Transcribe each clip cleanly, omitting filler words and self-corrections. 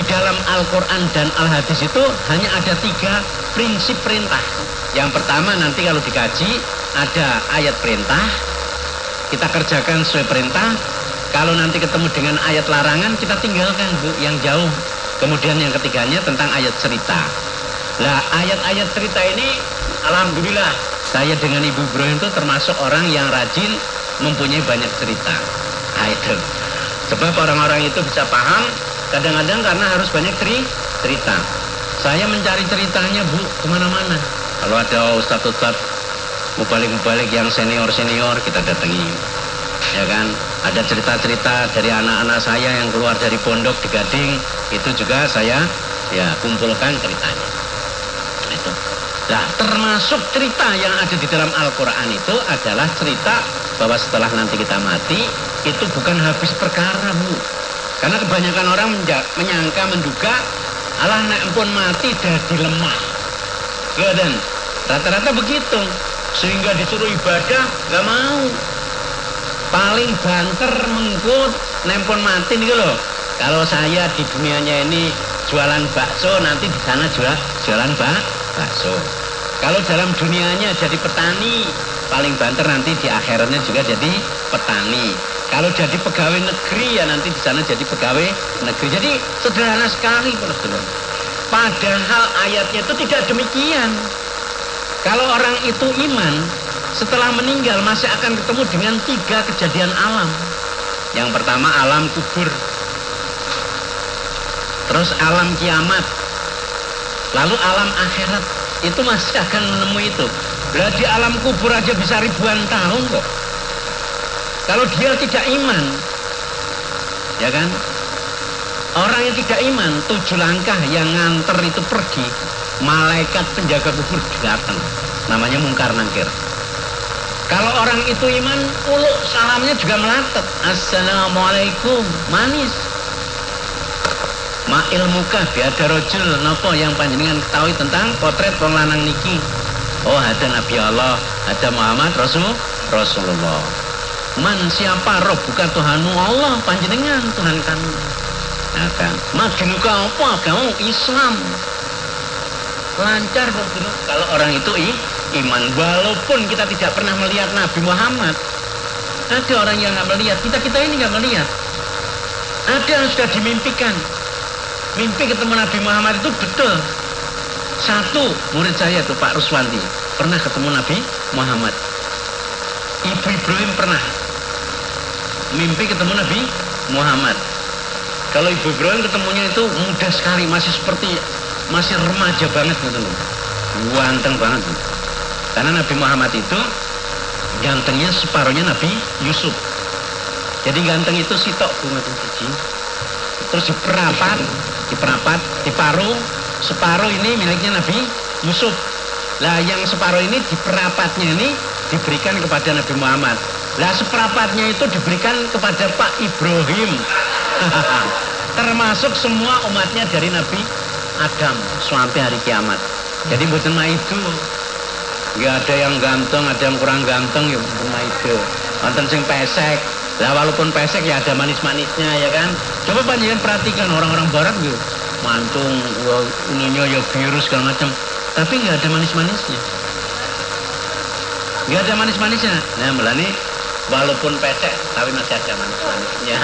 dalam Al-Quran dan Al-Hadis itu hanya ada 3 prinsip perintah. Yang pertama nanti kalau dikaji ada ayat perintah, kita kerjakan sesuai perintah. Kalau nanti ketemu dengan ayat larangan, kita tinggalkan Bu, yang jauh. Kemudian yang ketiganya tentang ayat cerita. Nah, ayat-ayat cerita ini alhamdulillah saya dengan Ibu Ibrahim itu termasuk orang yang rajin mempunyai banyak cerita. Nah, itu. Sebab orang-orang itu bisa paham kadang-kadang karena harus banyak cerita. Saya mencari ceritanya Bu kemana-mana. Kalau ada ustadz-ustadz mubalik-mubalik yang senior-senior kita datangi, ya kan. Ada cerita-cerita dari anak-anak saya yang keluar dari pondok di Gading, itu juga saya ya kumpulkan ceritanya. Itu. Nah, termasuk cerita yang ada di dalam Al-Quran itu adalah cerita bahwa setelah nanti kita mati itu bukan habis perkara Bu. Karena kebanyakan orang menyangka, menduga, alah nek ampun mati jadi lemah. Ya, dan rata-rata begitu, sehingga disuruh ibadah nggak mau. Paling banter mengkut nempon mati nih loh. Kalau saya di dunianya ini jualan bakso, nanti di sana jualan bakso. Kalau dalam dunianya jadi petani, paling banter nanti di akhiratnya juga jadi petani. Kalau jadi pegawai negeri ya nanti di sana jadi pegawai negeri. Jadi sederhana sekali Bro. Padahal ayatnya itu tidak demikian. Kalau orang itu iman, setelah meninggal masih akan ketemu dengan 3 kejadian alam. Yang pertama alam kubur, terus alam kiamat, lalu alam akhirat. Itu masih akan menemui itu. Lah di alam kubur aja bisa ribuan tahun kok. Kalau dia tidak iman, ya kan? Orang yang tidak iman 7 langkah yang nganter itu pergi, malaikat penjaga kubur datang. Namanya mungkar nangkir. Kalau orang itu iman, uluk salamnya juga melatet. Assalamualaikum, manis. Ma ilmuka biada rojul nopo yang panjenengan ketahui tentang potret wong lanang niki. Oh, ada Nabi Allah, ada Muhammad Rasulullah. Man siapa roh bukan Tuhanmu? Allah, panjenengan Tuhan kami. Nah kan, majinuka apa agama Islam. Lancar dong kalau orang itu iman, walaupun kita tidak pernah melihat Nabi Muhammad. Ada orang yang nggak melihat, kita ini nggak melihat. Ada yang sudah dimimpikan, mimpi ketemu Nabi Muhammad itu betul. Satu murid saya tuh Pak Ruswanti pernah ketemu Nabi Muhammad. Ibu Ibrahim pernah mimpi ketemu Nabi Muhammad. Kalau Ibu Ibrahim ketemunya itu mudah sekali, masih remaja banget gitu loh, ganteng banget. Karena Nabi Muhammad itu gantengnya separuhnya Nabi Yusuf. Jadi ganteng itu sitok bunga biji. Terus diperapat, diparuh, separuh ini miliknya Nabi Yusuf. Lah yang separuh ini diperapatnya ini diberikan kepada Nabi Muhammad. Lah seperapatnya itu diberikan kepada Pak Ibrahim. Termasuk semua umatnya dari Nabi Adam sampai hari kiamat. Jadi mboten maido. Nggak ada yang ganteng, ada yang kurang ganteng, ya mboten maido. Wonten sing pesek. Lah walaupun pesek ya ada manis-manisnya ya kan. Coba panjenengan perhatikan orang-orang barat gitu. Mantung, ininya ya virus segala macam. Tapi nggak ada manis-manisnya. Nggak ada manis-manisnya. Nah melani walaupun pesek tapi masih ada manis-manisnya.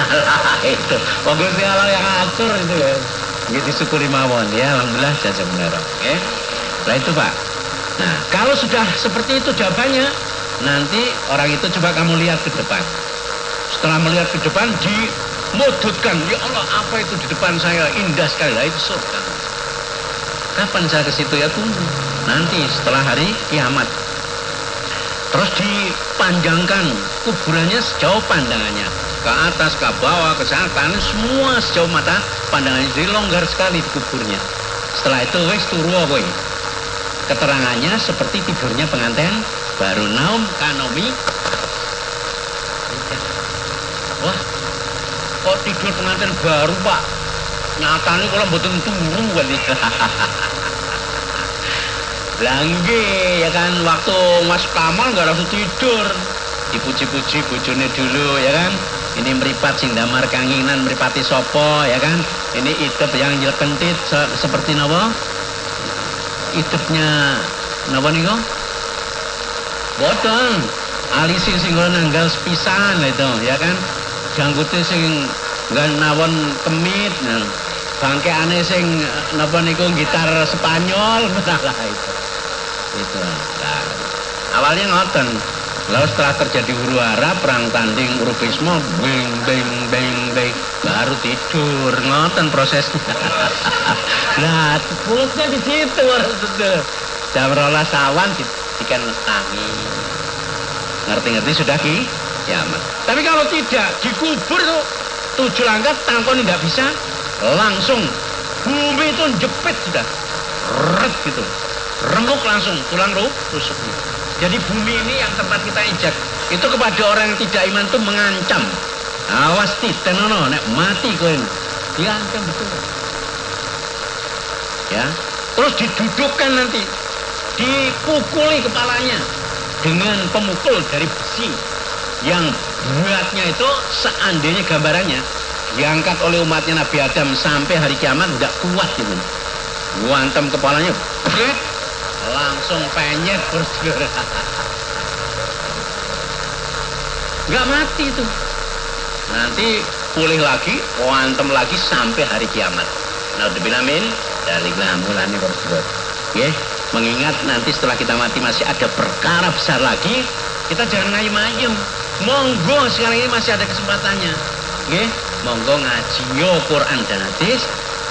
Itu. Gusti Allah yang atur itu ya. Gitu disyukuri mawon ya, alhamdulillah jasa benar. Oke. Nah itu Pak. Nah kalau sudah seperti itu jawabannya, nanti orang itu coba kamu lihat ke depan. Setelah melihat ke depan dimodutkan, ya Allah apa itu di depan saya indah sekali, lah itu surga. Kapan saya ke situ ya, tunggu nanti setelah hari kiamat. Terus dipanjangkan kuburannya sejauh pandangannya, ke atas, ke bawah, ke selatan, semua sejauh mata pandangannya. Jadi longgar sekali di kuburnya. Setelah itu wes turu kowe. Keterangannya seperti tidurnya pengantin baru, naum kanomi. Wah, kok tidur pengantin baru Pak? Nyatane kula mboten turu kali. Langge ya kan, waktu Mas Kamal nggak langsung tidur, dipuji-puji bojone dulu ya kan, ini meripat sing damar kanginan meripati sopo ya kan, ini idep yang nyelkentit seperti napa idepnya napa niku boten alisi sing nanggal sepisan itu ya kan, janggute sing nggan nawon kemit bangkeane sing napa niku gitar Spanyol malah itu nah, awalnya ngoten. Lalu setelah terjadi huru hara, perang tanding rubisme, beng beng beng beng, baru tidur, ngoten prosesnya. Nah, pulusnya di situ, jam 12 awan dikan tangi, ngerti-ngerti sudah kiamat. Tapi kalau tidak dikubur tuh 7 langkah tangkon tidak bisa, langsung bumi itu jepit sudah, ret gitu, remuk langsung tulang rusuk. Jadi bumi ini yang tempat kita injak itu kepada orang yang tidak iman itu mengancam. Awas titenono nek mati kowe. Diancam betul. Ya. Terus didudukkan nanti. Dipukuli kepalanya dengan pemukul dari besi yang beratnya itu seandainya gambarannya diangkat oleh umatnya Nabi Adam sampai hari kiamat tidak kuat gitu. Guantem kepalanya bret, langsung penyet berdua. Nggak mati itu. Nanti pulih lagi, wantem lagi sampai hari kiamat. Naudzubillah min dari mulane berdua. Ya, mengingat nanti setelah kita mati masih ada perkara besar lagi, kita jangan ngayem-ayem. Monggo sekarang ini masih ada kesempatannya. Ya, monggo ngaji Quran dan hadis.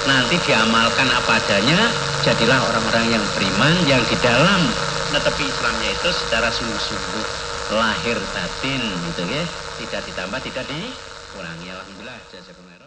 Nanti diamalkan apa adanya, jadilah orang-orang yang beriman yang di dalam netepi Islamnya itu secara sungguh-sungguh lahir batin gitu ya, tidak ditambah tidak dikurangi. Alhamdulillah jazakumullah.